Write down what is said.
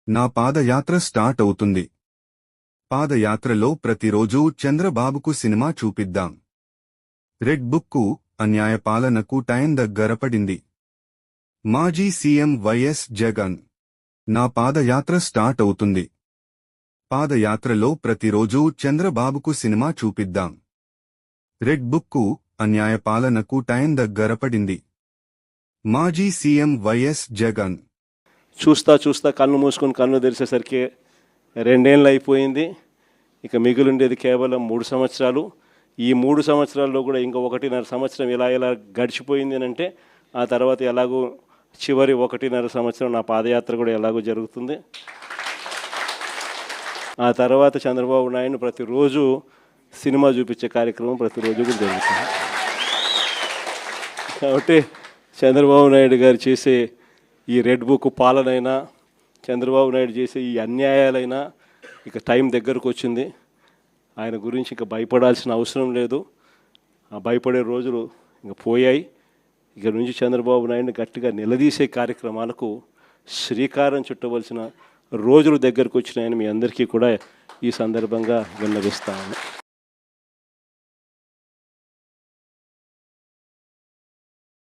నా పాదయాత్ర స్టార్ట్ అవుతుంది. పాదయాత్రలో ప్రతిరోజూ చంద్రబాబుకు సినిమా చూపిద్దాం. రెడ్ బుక్కు, అన్యాయ పాలనకు టైం దగ్గరపడింది. మాజీ సీఎం వైఎస్ జగన్. నా పాదయాత్ర స్టార్ట్ అవుతుంది. పాదయాత్రలో ప్రతిరోజూ చంద్రబాబుకు సినిమా చూపిద్దాం. రెడ్ బుక్కు, అన్యాయ పాలనకు టైం దగ్గరపడింది. మాజీ సీఎం వైఎస్ జగన్. చూస్తా చూస్తా కన్ను మూసుకొని కన్ను తెరిచేసరికి 2 ఏళ్ళు అయిపోయింది. ఇక మిగిలిండేది కేవలం 3 సంవత్సరాలు. ఈ 3 సంవత్సరాల్లో కూడా ఇంకా 1.5 సంవత్సరం ఇలా గడిచిపోయింది అంటే ఆ తర్వాత ఎలాగో చివరి 1.5 సంవత్సరం నా పాదయాత్ర కూడా ఎలాగో జరుగుతుంది. ఆ తర్వాత చంద్రబాబు నాయుడు ప్రతిరోజు సినిమా చూపించే కార్యక్రమం ప్రతిరోజు కూడా జరుగుతుంది. కాబట్టి చంద్రబాబు నాయుడు గారు చేసే ఈ రెడ్ బుక్ పాలనైనా, చంద్రబాబు నాయుడు చేసే ఈ అన్యాయాలైనా ఇక టైం దగ్గరకు వచ్చింది. ఆయన గురించి ఇక భయపడాల్సిన అవసరం లేదు. ఆ భయపడే రోజులు ఇంక పోయాయి. ఇక నుంచి చంద్రబాబు నాయుడిని గట్టిగా నిలదీసే కార్యక్రమాలకు శ్రీకారం చుట్టవలసిన రోజులు దగ్గరకు వచ్చినాయని మీ అందరికీ కూడా ఈ సందర్భంగా విన్నవిస్తాను.